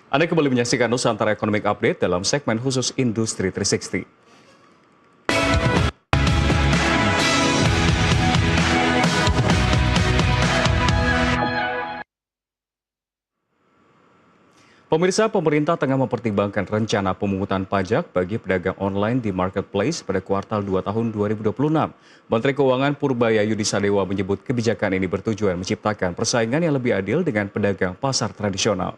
Anda kembali menyaksikan Nusantara Economic Update dalam segmen khusus Industri 360. Pemirsa, pemerintah tengah mempertimbangkan rencana pemungutan pajak bagi pedagang online di marketplace pada kuartal 2 tahun 2026. Menteri Keuangan Purbayayudi Sadewa menyebut kebijakan ini bertujuan menciptakan persaingan yang lebih adil dengan pedagang pasar tradisional.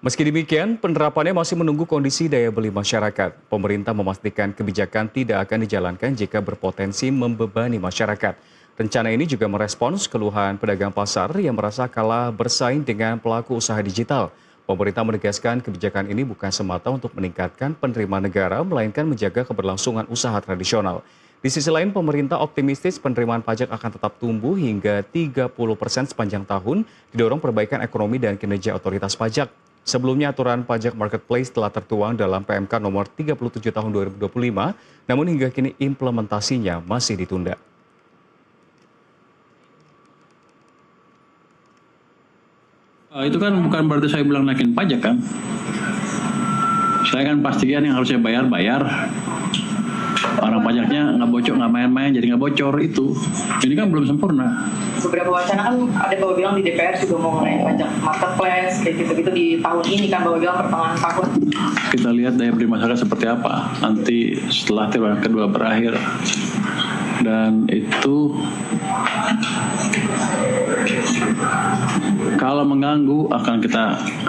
Meski demikian, penerapannya masih menunggu kondisi daya beli masyarakat. Pemerintah memastikan kebijakan tidak akan dijalankan jika berpotensi membebani masyarakat. Rencana ini juga merespons keluhan pedagang pasar yang merasa kalah bersaing dengan pelaku usaha digital. Pemerintah menegaskan kebijakan ini bukan semata untuk meningkatkan penerimaan negara, melainkan menjaga keberlangsungan usaha tradisional. Di sisi lain, pemerintah optimistis penerimaan pajak akan tetap tumbuh hingga 30% sepanjang tahun, didorong perbaikan ekonomi dan kinerja otoritas pajak. Sebelumnya aturan pajak marketplace telah tertuang dalam PMK nomor 37 tahun 2025, namun hingga kini implementasinya masih ditunda. Itu kan bukan berarti saya bilang naikin pajak kan. Saya kan pastikan yang harusnya bayar. Orang pajaknya nggak bocor, nggak main-main, jadi nggak bocor itu. Ini kan belum sempurna. Beberapa wacana kan ada Bapak bilang di DPR juga mau mengenai pajak marketplace, kayak gitu-gitu di tahun ini kan Bapak bilang pertengahan tahun. Kita lihat daya beli masyarakat seperti apa nanti setelah triwulan kedua berakhir. Dan itu kalau mengganggu akan kita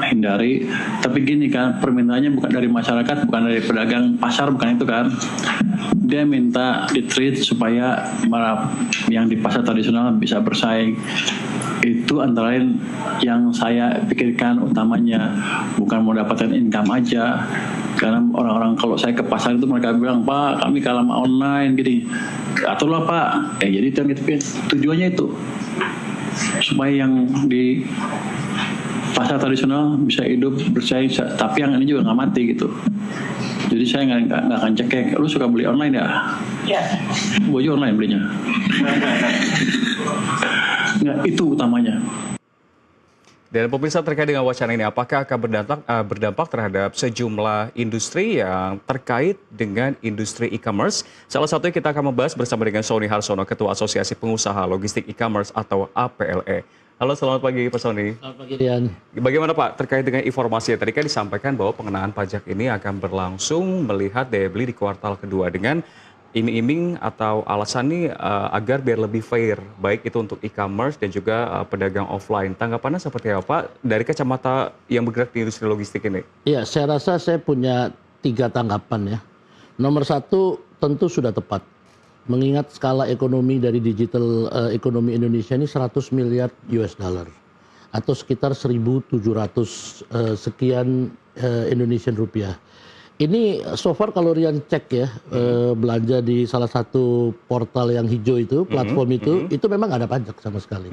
hindari. Tapi gini kan, permintaannya bukan dari masyarakat, bukan dari pedagang pasar, bukan itu kan. Dia minta di-treat supaya yang di pasar tradisional bisa bersaing. Itu antara lain yang saya pikirkan utamanya, bukan mau dapatkan income aja. Karena orang-orang kalau saya ke pasar itu mereka bilang, Pak kami kalah sama online gini. Aturlah Pak, jadi itu yang tujuannya itu. Supaya yang di pasar tradisional bisa hidup bersaing, tapi yang ini juga nggak mati gitu. Jadi saya nggak akan cekek. Lu suka beli online ya? Ya. Gue juga online belinya. Nggak, itu utamanya. Dan pemirsa, terkait dengan wacana ini, apakah akan berdampak terhadap sejumlah industri yang terkait dengan industri e-commerce? Salah satunya kita akan membahas bersama dengan Sony Harsono, Ketua Asosiasi Pengusaha Logistik E-commerce atau APLE. Halo, selamat pagi Pak Sony. Selamat pagi Rian. Bagaimana Pak terkait dengan informasi tadi kan disampaikan bahwa pengenaan pajak ini akan berlangsung melihat daya beli di kuartal kedua dengan iming-iming atau alasan ini agar biar lebih fair, baik itu untuk e-commerce dan juga pedagang offline. Tanggapannya seperti apa dari kacamata yang bergerak di industri logistik ini? Iya, saya rasa saya punya 3 tanggapan ya. Nomor 1, tentu sudah tepat. Mengingat skala ekonomi dari digital ekonomi Indonesia ini 100 miliar US dollar atau sekitar 1.700 sekian Indonesian rupiah. Ini so far kalau Rian cek ya, belanja di salah satu portal yang hijau itu, platform itu memang ada pajak sama sekali.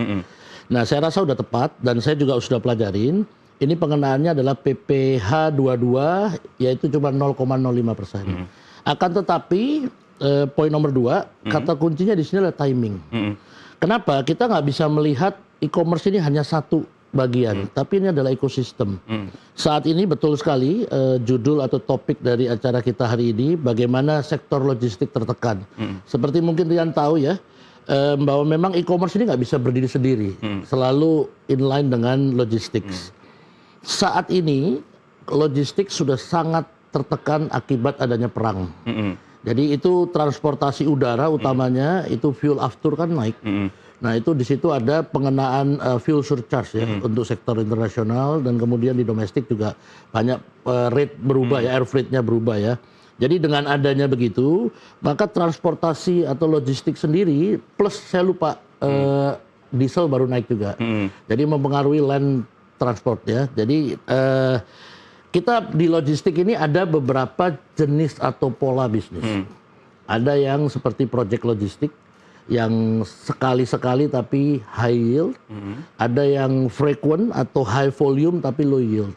Nah, saya rasa sudah tepat dan saya juga sudah pelajarin. Ini pengenaannya adalah PPh 22, yaitu cuma 0,05%. Akan tetapi poin nomor 2, kata kuncinya di sini adalah timing. Kenapa? Kita nggak bisa melihat e-commerce ini hanya satu bagian, tapi ini adalah ekosistem. Saat ini betul sekali judul atau topik dari acara kita hari ini, bagaimana sektor logistik tertekan. Seperti mungkin Rian tahu ya, bahwa memang e-commerce ini nggak bisa berdiri sendiri, selalu inline dengan logistik. Saat ini logistik sudah sangat tertekan akibat adanya perang. Jadi itu transportasi udara utamanya, itu fuel aftur kan naik. Nah itu di situ ada pengenaan fuel surcharge ya untuk sektor internasional dan kemudian di domestik juga banyak rate berubah ya, air freight-nya berubah ya. Jadi dengan adanya begitu, maka transportasi atau logistik sendiri plus saya lupa diesel baru naik juga. Jadi mempengaruhi land transport ya. Jadi kita di logistik ini ada beberapa jenis atau pola bisnis. Ada yang seperti project logistik, yang sekali-sekali tapi high yield, ada yang frequent atau high volume tapi low yield.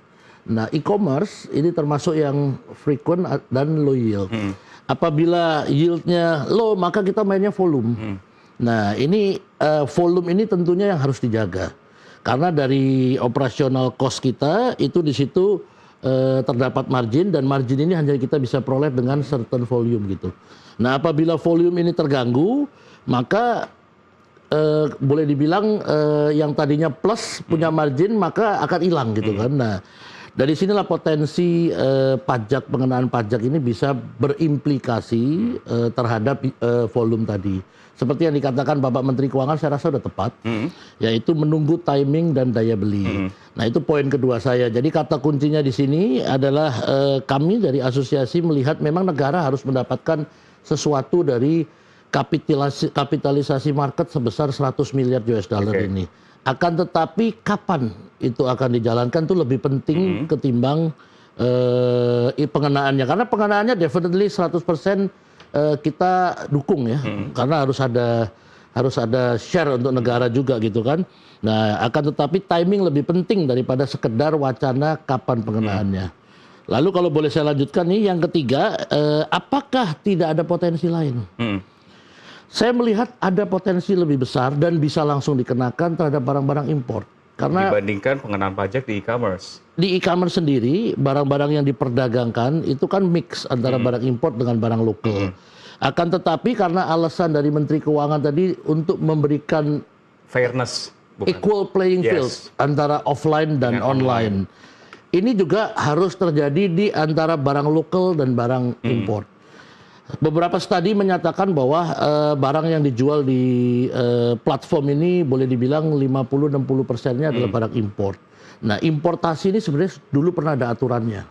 Nah, e-commerce ini termasuk yang frequent dan low yield. Apabila yieldnya low, maka kita mainnya volume. Nah, ini volume ini tentunya yang harus dijaga. Karena dari operasional cost kita itu di situ terdapat margin, dan margin ini hanya kita bisa peroleh dengan certain volume gitu. Nah, apabila volume ini terganggu, maka boleh dibilang yang tadinya plus punya margin maka akan hilang gitu kan. Nah, dari sinilah potensi pajak, pengenaan pajak ini bisa berimplikasi terhadap volume tadi. Seperti yang dikatakan Bapak Menteri Keuangan, saya rasa sudah tepat, yaitu menunggu timing dan daya beli. Nah, itu poin kedua saya. Jadi kata kuncinya di sini adalah kami dari asosiasi melihat memang negara harus mendapatkan sesuatu dari kapitalisasi market sebesar 100 miliar US dollar ini. Akan tetapi kapan itu akan dijalankan itu lebih penting ketimbang pengenaannya. Karena pengenaannya definitely 100% kita dukung ya, karena harus ada share untuk negara juga gitu kan. Nah, akan tetapi timing lebih penting daripada sekedar wacana kapan pengenaannya. Lalu kalau boleh saya lanjutkan nih, yang ketiga, apakah tidak ada potensi lain? Saya melihat ada potensi lebih besar dan bisa langsung dikenakan terhadap barang-barang impor. Karena dibandingkan pengenaan pajak di e-commerce. di e-commerce sendiri, barang-barang yang diperdagangkan itu kan mix antara barang import dengan barang lokal. Akan tetapi karena alasan dari Menteri Keuangan tadi untuk memberikan Fairness, bukan? equal playing field antara offline dan online. Ini juga harus terjadi di antara barang lokal dan barang import. Beberapa studi menyatakan bahwa barang yang dijual di platform ini boleh dibilang 50-60%-nya adalah barang import. Nah, importasi ini sebenarnya dulu pernah ada aturannya,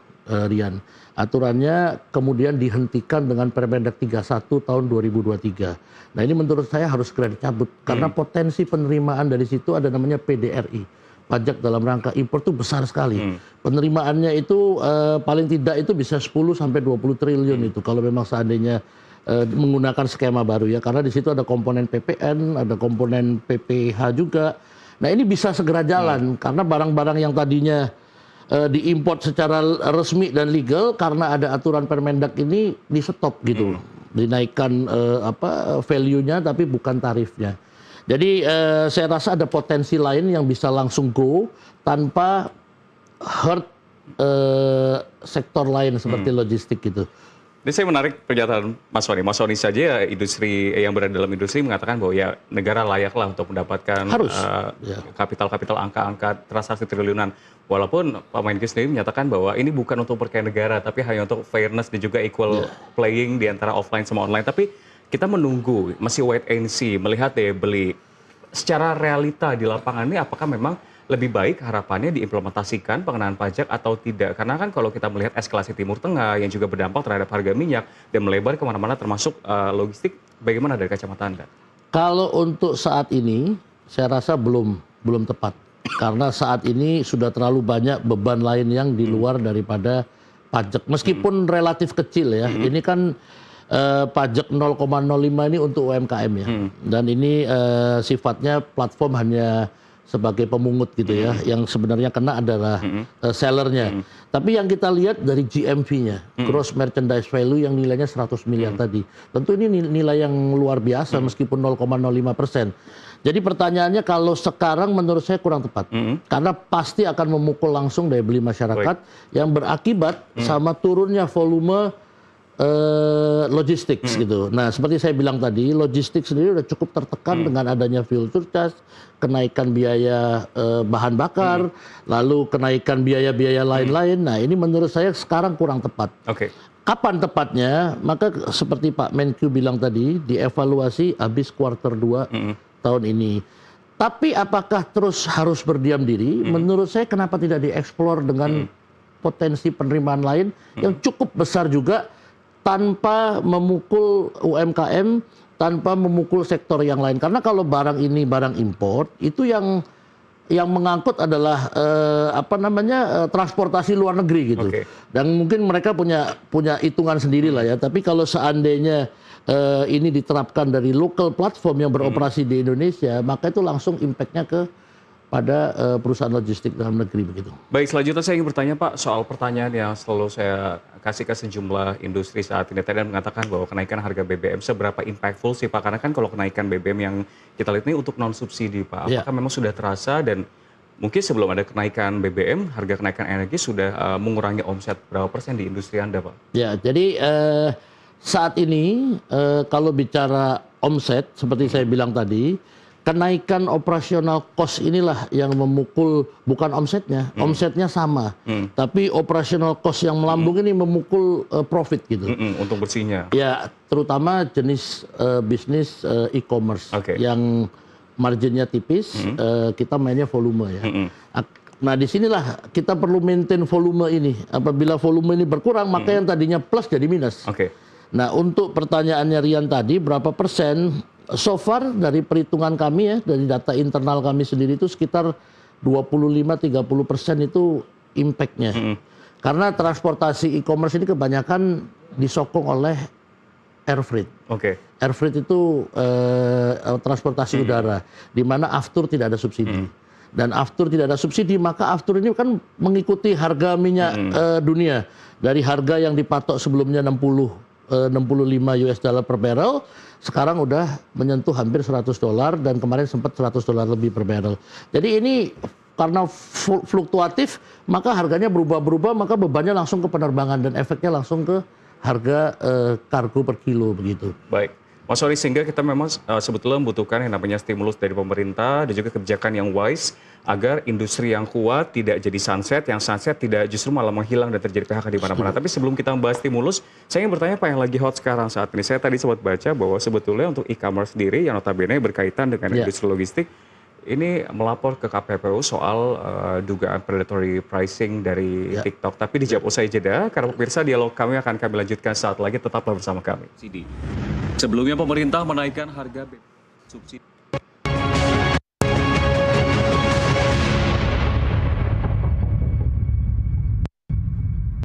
Rian. Aturannya kemudian dihentikan dengan Permendak 31 tahun 2023. Nah, ini menurut saya harus segera dicabut karena potensi penerimaan dari situ ada namanya PDRI. Pajak dalam rangka impor itu besar sekali. Penerimaannya itu paling tidak itu bisa 10 sampai 20 triliun itu kalau memang seandainya menggunakan skema baru ya, karena di situ ada komponen PPN, ada komponen PPH juga. Nah, ini bisa segera jalan karena barang-barang yang tadinya diimport secara resmi dan legal karena ada aturan Permendak ini di stop gitu. Dinaikkan value-nya tapi bukan tarifnya. Jadi saya rasa ada potensi lain yang bisa langsung go tanpa hurt sektor lain seperti logistik gitu. Ini saya menarik pernyataan Mas Sony. Mas Sony saja ya, industri yang berada dalam industri mengatakan bahwa ya negara layaklah untuk mendapatkan kapital-kapital angka-angka transaksi triliunan. Walaupun Pak Menkyu sendiri menyatakan bahwa ini bukan untuk berkaya negara, tapi hanya untuk fairness dan juga equal playing di antara offline sama online. Tapi kita menunggu, masih wait and see, melihat daya beli. Secara realita di lapangan ini apakah memang lebih baik harapannya diimplementasikan pengenaan pajak atau tidak? Karena kan kalau kita melihat eskalasi Timur Tengah yang juga berdampak terhadap harga minyak dan melebar kemana-mana termasuk logistik, bagaimana dari kacamata Anda? Kalau untuk saat ini, saya rasa belum tepat. Karena saat ini sudah terlalu banyak beban lain yang di luar daripada pajak. Meskipun relatif kecil ya, ini kan pajak 0,05 ini untuk UMKM ya. Dan ini sifatnya platform hanya sebagai pemungut gitu ya, yang sebenarnya kena adalah sellernya. Tapi yang kita lihat dari GMV-nya, gross merchandise value yang nilainya 100 miliar tadi, tentu ini nilai yang luar biasa meskipun 0,05%. Jadi pertanyaannya kalau sekarang menurut saya kurang tepat, karena pasti akan memukul langsung daya beli masyarakat yang berakibat sama turunnya volume logistik gitu. Nah, seperti saya bilang tadi, logistik sendiri udah cukup tertekan dengan adanya fuel surcharge, kenaikan biaya bahan bakar, lalu kenaikan biaya-biaya lain-lain. Nah, ini menurut saya sekarang kurang tepat. Kapan tepatnya? Maka seperti Pak Menkyu bilang tadi, dievaluasi habis kuartal 2 tahun ini. Tapi apakah terus harus berdiam diri? Menurut saya kenapa tidak dieksplor dengan potensi penerimaan lain yang cukup besar juga, tanpa memukul UMKM, tanpa memukul sektor yang lain. Karena kalau barang ini barang import, itu yang mengangkut adalah transportasi luar negeri gitu. Dan mungkin mereka punya hitungan sendiri lah ya. Tapi kalau seandainya ini diterapkan dari local platform yang beroperasi di Indonesia, maka itu langsung impact-nya pada perusahaan logistik dalam negeri begitu. Baik, selanjutnya saya ingin bertanya Pak soal pertanyaan yang selalu saya kasih ke sejumlah industri saat ini. Tadi mengatakan bahwa kenaikan harga BBM seberapa impactful sih Pak? Karena kan kalau kenaikan BBM yang kita lihat ini untuk non subsidi Pak, apakah memang sudah terasa dan mungkin sebelum ada kenaikan BBM, harga kenaikan energi sudah mengurangi omset berapa persen di industri Anda, Pak? Ya, jadi saat ini kalau bicara omset, seperti saya bilang tadi, kenaikan operasional cost inilah yang memukul, bukan omsetnya, omsetnya sama, tapi operasional cost yang melambung ini memukul profit gitu. Untuk bersihnya. Ya, terutama jenis bisnis e-commerce yang marginnya tipis, kita mainnya volume ya. Nah, disinilah kita perlu maintain volume ini. Apabila volume ini berkurang, maka yang tadinya plus jadi minus. Nah, untuk pertanyaannya Rian tadi, berapa persen? So far dari perhitungan kami ya, dari data internal kami sendiri itu sekitar 25-30% itu impact-nya. Karena transportasi e-commerce ini kebanyakan disokong oleh air freight. Air freight itu transportasi udara, di mana aftur tidak ada subsidi. Dan aftur tidak ada subsidi, maka aftur ini kan mengikuti harga minyak dunia. Dari harga yang dipatok sebelumnya 65 US dollar per barrel, sekarang udah menyentuh hampir $100 dan kemarin sempat $100 lebih per barrel. Jadi ini karena fluktuatif, maka harganya berubah-berubah, maka bebannya langsung ke penerbangan dan efeknya langsung ke harga kargo per kilo begitu. Baik. Mas Sori, sehingga kita memang sebetulnya membutuhkan yang namanya stimulus dari pemerintah dan juga kebijakan yang wise agar industri yang kuat tidak jadi sunset, yang sunset tidak justru malah menghilang dan terjadi PHK di mana-mana. Tapi sebelum kita membahas stimulus, saya ingin bertanya apa yang lagi hot sekarang saat ini. Saya tadi sempat baca bahwa sebetulnya untuk e-commerce sendiri yang notabene berkaitan dengan industri logistik, ini melapor ke KPPU soal dugaan predatory pricing dari TikTok. Tapi dijawab usai jeda, karena pemirsa dialog kami akan kami lanjutkan saat lagi, tetaplah bersama kami. Sebelumnya pemerintah menaikkan harga subsidi.